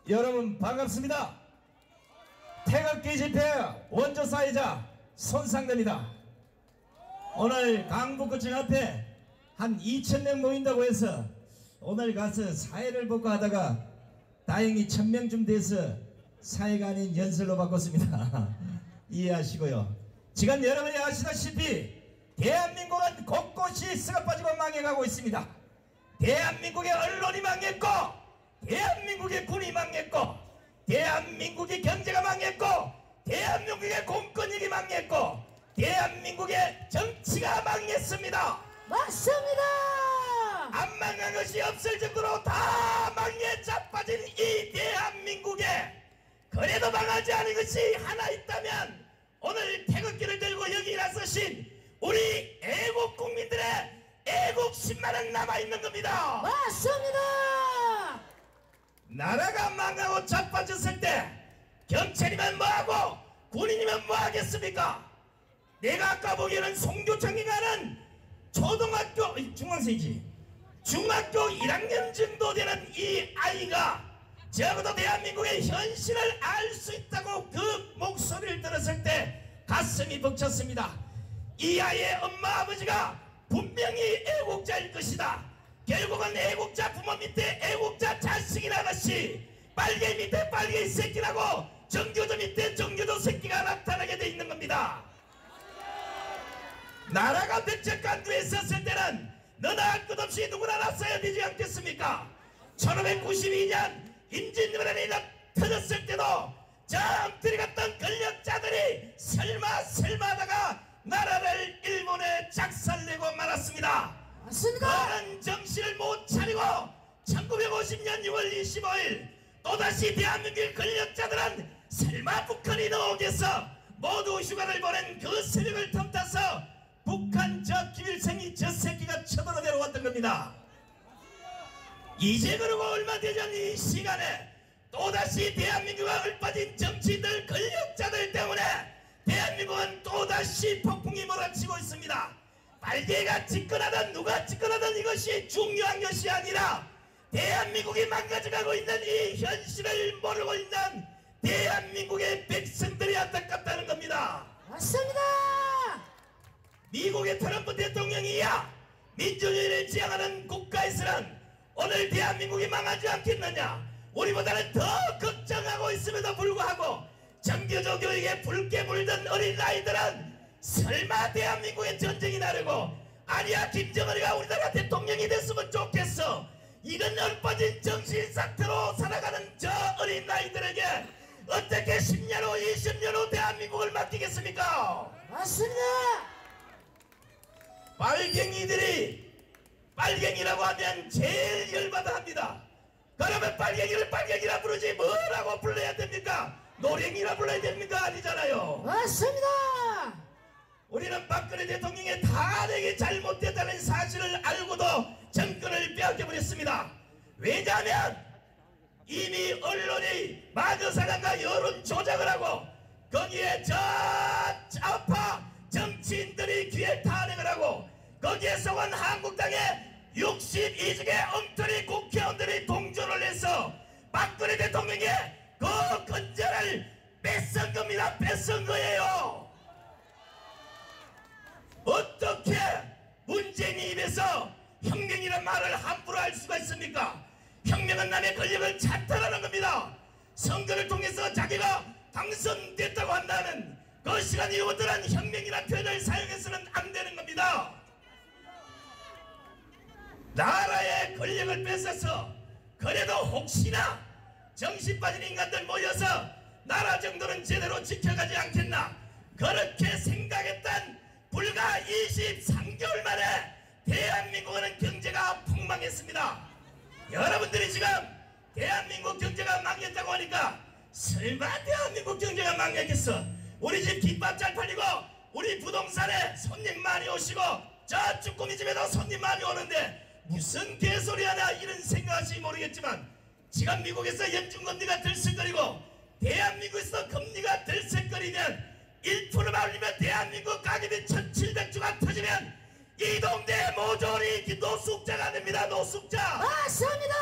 여러분 반갑습니다. 태극기 집회 원조사이자 손상됩니다. 오늘 강북구청 앞에 한 2,000명 모인다고 해서 오늘 가서 사회를 볼까 하다가 다행히 1,000명쯤 돼서 사회가 아닌 연설로 바꿨습니다. 이해하시고요. 지금 여러분이 아시다시피 대한민국은 곳곳이 썩어 빠지고 망해가고 있습니다. 대한민국의 언론이 망했고, 대한민국의 군이 망했고, 대한민국의 경제가 망했고, 대한민국의 공권력이 망했고, 대한민국의 정치가 망했습니다. 맞습니다. 안 망한 것이 없을 정도로 다 망해 자빠진 이 대한민국에 그래도 망하지 않은 것이 하나 있다면 오늘 태극기를 들고 여기 나서신 우리 애국 국민들의 애국심만은 남아있는 겁니다. 맞습니다. 나라가 망하고 자빠졌을 때 경찰이면 뭐하고 군인이면 뭐하겠습니까? 내가 아까 보기에는 송교창이가는 초등학교 중학생이지 중학교 1학년 정도 되는 이 아이가 적어도 대한민국의 현실을 알 수 있다고 그 목소리를 들었을 때 가슴이 벅찼습니다. 이 아이의 엄마 아버지가 분명히 애국자일 것이다. 결국은 애국자 부모 밑에 애국자 자식이라 것이 빨개 밑에 빨개 새끼라고 정교조 밑에 정교조 새끼가 나타나게 돼 있는 겁니다. 나라가 백척간두에 있었을 때는 너나 끝없이 누구나 났어야 되지 않겠습니까? 1592년 임진왜란이 터졌을 때도 저 엉터리 같던 권력자들이 설마 하다가 나라를 일본에 작살내고 말았습니다. 맞습니다. 그런 정신을 못 차리고 1950년 6월 25일 또다시 대한민국의 권력자들은 설마 북한이 나오겠어 모두 휴가를 보낸 그 세력을 틈타서 북한 저 김일성이 저 새끼가 쳐들어 내려왔던 겁니다. 이제 그러고 얼마 되지 않은 이 시간에 또다시 대한민국과 얼빠진 정치인들 권력자들 때문에 대한민국은 또다시 폭풍이 몰아치고 있습니다. 빨개가 집권하든 누가 집권하든 이것이 중요한 것이 아니라 대한민국이 망가져가고 있는 이 현실을 모르고 있는 대한민국의 백성들이 안타깝다는 겁니다. 맞습니다. 미국의 트럼프 대통령이야 민주주의를 지향하는 국가에서는 오늘 대한민국이 망하지 않겠느냐 우리보다는 더 걱정하고 있음에도 불구하고 정교조 교육에 붉게 물든 어린아이들은 설마 대한민국의 전쟁이 나려고 아니야 김정은이가 우리나라 대통령이 됐으면 좋겠어 이런 얼빠진 정신 상태로 살아가는 저 어린아이들에게 어떻게 10년 후 20년 후 대한민국을 맡기겠습니까? 맞습니다. 빨갱이들이 빨갱이라고 하면 제일 열받아 합니다. 그러면 빨갱이를 빨갱이라 부르지 뭐라고 불러야 됩니까? 노랭이라 불러야 됩니까? 아니잖아요. 맞습니다. 우리는 박근혜 대통령의 탄핵이 잘못됐다는 사실을 알고도 정권을 빼앗겨버렸습니다. 왜냐하면 이미 언론이 마저사랑과 여론 조작을 하고 거기에 저 좌파 정치인들이 귀에 탄핵을 하고 거기에 속은 한국당의 62중의 엉터리 국회의원들이 동조를 해서 박근혜 대통령의 그 건재를 뺏은 겁니다. 뺏은 거예요. 어떻게 문재인이 입에서 혁명이라는 말을 함부로 할 수가 있습니까? 혁명은 남의 권력을 찬탈하는 겁니다. 선거를 통해서 자기가 당선됐다고 한다는 그 시간이 오더란 혁명이라는 표현을 사용해서는 안 되는 겁니다. 나라의 권력을 뺏어서 그래도 혹시나 정신 빠진 인간들 모여서 나라 정도는 제대로 지켜가지 않겠나 그렇게 생각했던 불과 23개월 만에 대한민국은 경제가 폭망했습니다. 여러분들이 지금 대한민국 경제가 망했다고 하니까 설마 대한민국 경제가 망했겠어? 우리 집 김밥 잘 팔리고 우리 부동산에 손님 많이 오시고 저 쭈꾸미집에도 손님 많이 오는데 무슨 개소리 하나 이런 생각하실지 모르겠지만 지금 미국에서 연준금리가 들썩거리고 대한민국에서 금리가 들썩거리면 1%만 올리면 대한민국 가격이 1700주가 터지면 이 동네 모조리 노숙자가 됩니다. 노숙자. 맞습니다.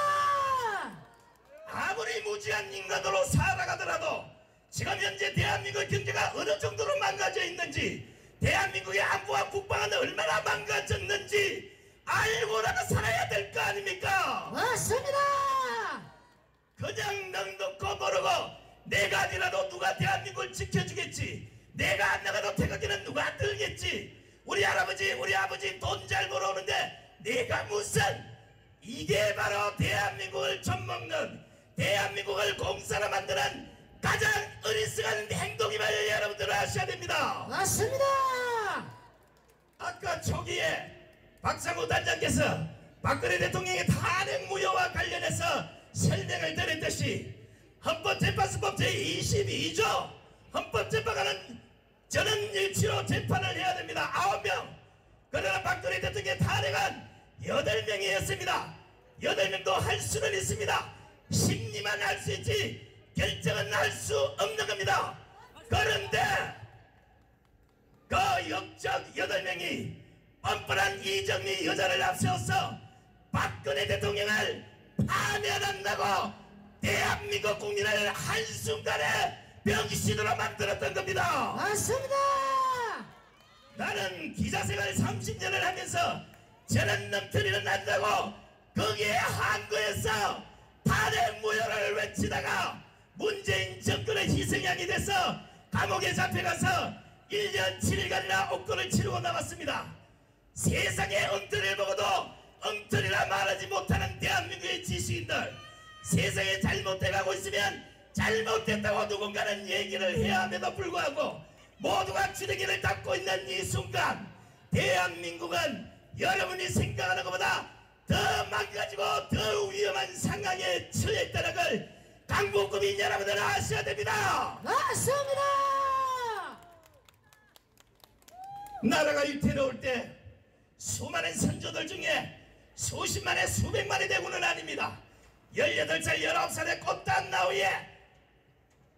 아무리 무지한 인간으로 살아가더라도 지금 현재 대한민국 경제가 어느 정도로 망가져 있는지, 대한민국의 안보와 국방은 얼마나 망가졌는지 알고라도 살아야 될 거 아닙니까? 맞습니다. 그냥 넉넉고 모르고 내가 아니라도 누가 대한민국을 지켜주겠지, 내가 안 나가도 태극기는 누가 들겠지, 우리 할아버지 우리 아버지 돈 잘 벌어오는데 내가 무슨, 이게 바로 대한민국을 젖먹는, 대한민국을 공사로 만드는 가장 어리석은 행동임을 여러분들 아셔야 됩니다. 맞습니다. 아까 초기에 박상우 단장께서 박근혜 대통령의 탄핵 무효와 관련해서 설명을 드렸듯이 헌법재판소법 제22조 헌법재판관은 저는 일치로 재판을 해야 됩니다. 9명. 그러나 박근혜 대통령의 탄핵은 8명이었습니다. 8명도 할 수는 있습니다. 심리만 할 수 있지 결정은 할 수 없는 겁니다. 그런데 그 역적 8명이 뻔뻔한 이정미 여자를 앞세워서 박근혜 대통령을 파면한다고 대한민국 국민을 한순간에 병신으로 만들었던 겁니다. 맞습니다. 나는 기자생활 30년을 하면서 저런 놈들이는 안다고 거기에 한국에서 탄핵 무효를 외치다가 문재인 정권의 희생양이 돼서 감옥에 잡혀가서 1년 7일간이나 옥고를 치르고 나왔습니다. 세상의 엉터리를 보고도 엉터리라 말하지 못하는 대한민국의 지식인들, 세상에 잘못해가고 있으면 잘못됐다고 누군가는 얘기를 해야 함에도 불구하고 모두가 주둥이를 닫고 있는 이 순간 대한민국은 여러분이 생각하는 것보다 더 망가지고 더 위험한 상황에 처해 있다는 걸 강북구민 여러분들 아셔야 됩니다. 맞습니다. 나라가 위태로울 때 수많은 선조들 중에 수십만에 수백만의 대군은 아닙니다. 18살 19살의 꽃단 나우에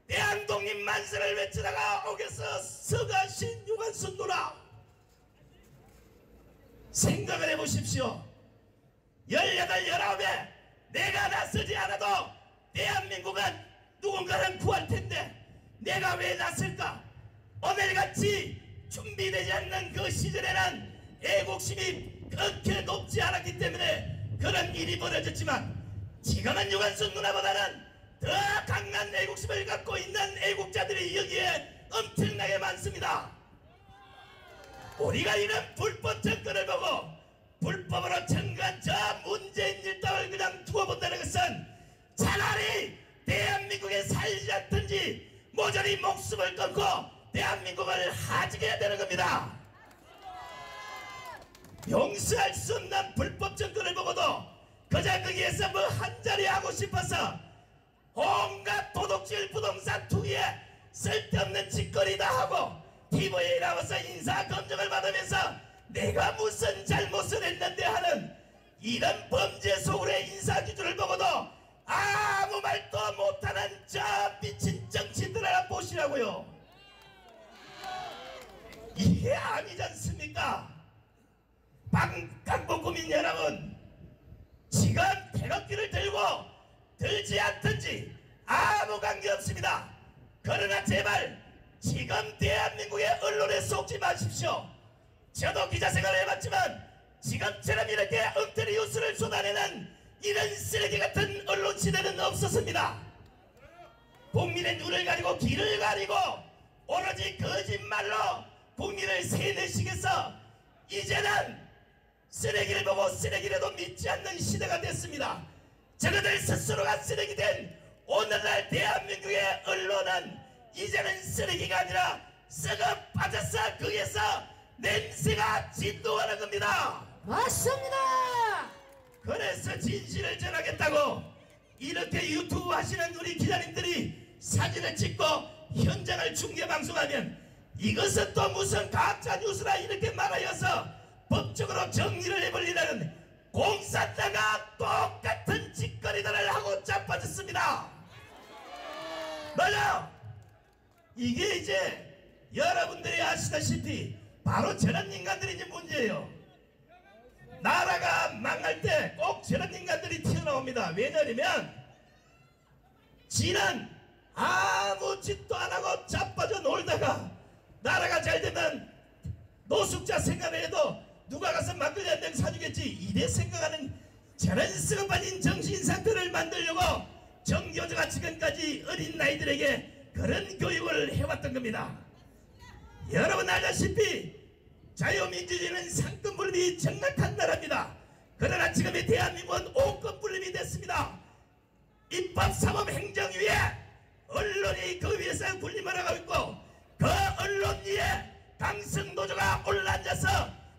대한독립 만세를 외치다가 옥에서 서가신 유관순 누나, 생각을 해보십시오. 18, 19에 내가 나서지 않아도 대한민국은 누군가는 구할 텐데 내가 왜 나설까? 오늘같이 준비되지 않는 그 시절에는 애국심이 그렇게 높지 않았기 때문에 그런 일이 벌어졌지만 지금은 유관순 누나보다는 더 강한 애국심을 갖고 있는 애국자들이 여기에 엄청나게 많습니다. 우리가 이런 불법 정권을 보고 불법으로 청구한 저 문재인 일당을 그냥 두고 본다는 것은 차라리 대한민국에 살지 않든지 모조리 목숨을 끊고 대한민국을 하직해야 되는 겁니다. 용서할 수 없는 불법 정권을 보고도 그저 거기에서 뭐 한자리 하고 싶어서 온갖 도둑질 부동산 투기에 쓸데없는 짓거리다 하고 TV에 나와서 인사 검증을 받으면서 내가 무슨 잘못을 했는데 하는 이런 범죄 소굴의 인사 기준을 보고도 아무 말도 못하는 저 미친 정치인들을 보시라고요. 이게 아니지 않습니까? 강북구민 여러분, 지금 태극기를 들고 들지 않든지 아무 관계없습니다. 그러나 제발 지금 대한민국의 언론에 속지 마십시오. 저도 기자생활을 해봤지만 지금처럼 이렇게 엉터리 뉴스를 쏟아내는 이런 쓰레기 같은 언론 시대는 없었습니다. 국민의 눈을 가리고 귀를 가리고 오로지 거짓말로 국민을 세뇌시켜서 이제는 쓰레기를 보고 쓰레기라도 믿지 않는 시대가 됐습니다. 저그들 스스로가 쓰레기 된 오늘날 대한민국의 언론은 이제는 쓰레기가 아니라 썩어 빠져서 거기에서 냄새가 진동하는 겁니다. 맞습니다. 그래서 진실을 전하겠다고 이렇게 유튜브 하시는 우리 기자님들이 사진을 찍고 현장을 중계방송하면 이것은 또 무슨 가짜 뉴스라 이렇게 말하여서 법적으로 정리를 해버리려는 공산당과 똑같은 짓거리들을 하고 자빠졌습니다. 맞아. 이게 이제 여러분들이 아시다시피 바로 저런 인간들이 이제 문제예요. 나라가 망할 때 꼭 저런 인간들이 튀어나옵니다. 왜냐하면 지는 아무 짓도 안 하고 자빠져 놀다가 나라가 잘 되면 노숙자 생활을 해도 누가 가서 막걸리 한 병 사주겠지 이래 생각하는 저런 썩어빠진 정신 상태를 만들려고 정교조가 지금까지 어린 나이들에게 그런 교육을 해왔던 겁니다. 여러분 알다시피 자유민주주의는 상권 분립이 정확한 나라입니다. 그러나 지금의 대한민국은 5권 분립이 됐습니다. 입법, 사법, 행정위에 언론이 그 위에서 분립을 하고 있고 그 언론 위에 강성노조가 올라앉아서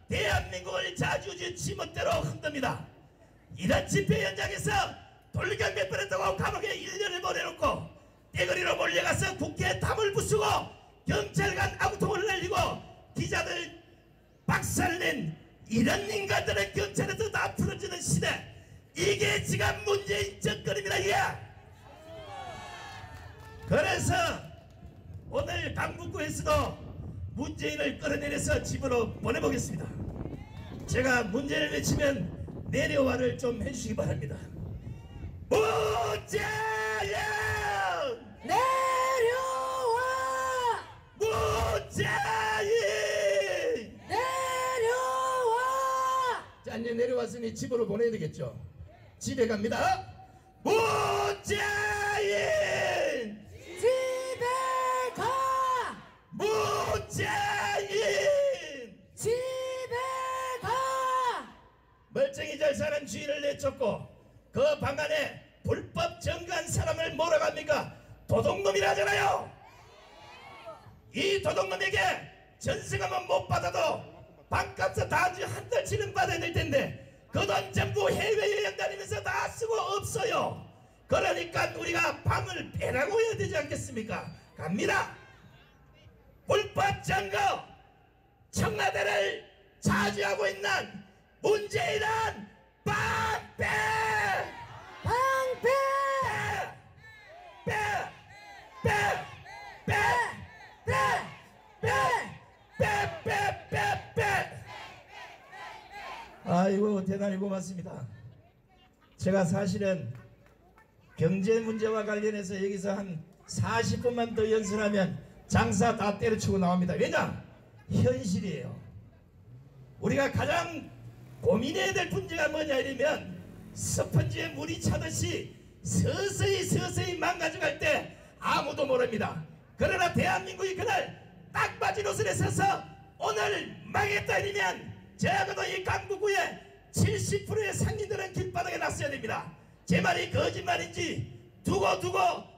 대한민국을 자주지 지멋대로 흔듭니다. 이런 집회 현장에서 돌격 몇 번 했다고 감옥에 1년을 보내놓고 떼거리로 몰려가서 국회에 담을 부수고 경찰관 아구통을 날리고 기자들 박살낸 이런 인간들의 경찰에서 다 풀어지는 시대 이게 지금 문재인 정권입니다. 이게 그래서 오늘 강북구에서도 문재인을 끌어내려서 집으로 보내보겠습니다. 제가 문재인을 외치면 내려와를 좀 해주시기 바랍니다. 문재인 내려와! 문재인 내려와! 자 이제 내려왔으니 집으로 보내야 되겠죠. 집에 갑니다. 문재인 집에 가! 문재인 집에 가! 멀쩡히 잘 사는 주인을 내쫓고 그 방 안에 불법 정거한 사람을 뭐라고 합니까? 도둑놈이라잖아요. 이 도둑놈에게 전세금은 못 받아도 방값을 다 한 달치는 받아야 될 텐데 그 돈 전부 해외여행 다니면서 다 쓰고 없어요. 그러니까 우리가 방을 빼라고 해야 되지 않겠습니까? 갑니다. 불법 정거 청와대를 차지하고 있는 문재인은 방패! 방패! 빼! 빼! 빼! 빼! 빼! 빼! 빼! 빼! 빼! 아이고 대단히 고맙습니다. 제가 사실은 경제 문제와 관련해서 여기서 한 40분만 더 연설하면 장사 다 때려치고 나옵니다. 왜냐? 현실이에요. 우리가 가장 고민해야 될 문제가 뭐냐 이러면 스펀지에 물이 차듯이 서서히 망가져갈 때 아무도 모릅니다. 그러나 대한민국이 그날 딱 맞은 옷을 서서 오늘 망했다 이러면 적어도 이 강북구에 70%의 상인들은 길바닥에 났어야 됩니다. 제 말이 거짓말인지 두고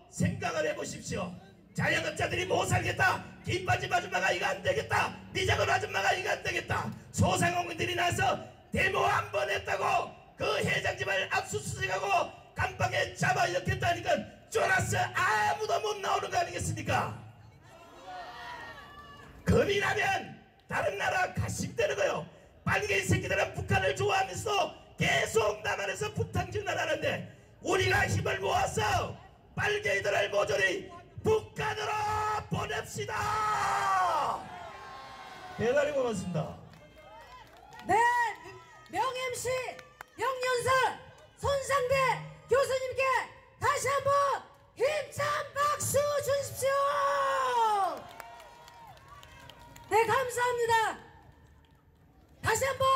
생각을 해보십시오. 자영업자들이 못 살겠다. 김빠집 아줌마가 이거 안 되겠다. 미작은 아줌마가 이거 안 되겠다. 소상공인들이 나서 데모 한 번 했다고 그 회장집을 압수수색하고 감방에 잡아 넣겠다니까 쫄았어. 아무도 못 나오는 거 아니겠습니까? 겁이 나면 다른 나라 가심되는 거요. 빨갱이 새끼들은 북한을 좋아하면서 계속 남한에서 부탕질만 하는데 우리가 힘을 모아서 빨갱이들을 모조리 북한으로 보냅시다. 대단히 고맙습니다. 네, 명-MC 명연설 손상배 교수님께 다시 한번 힘찬 박수 주십시오. 네, 감사합니다. 다시 한번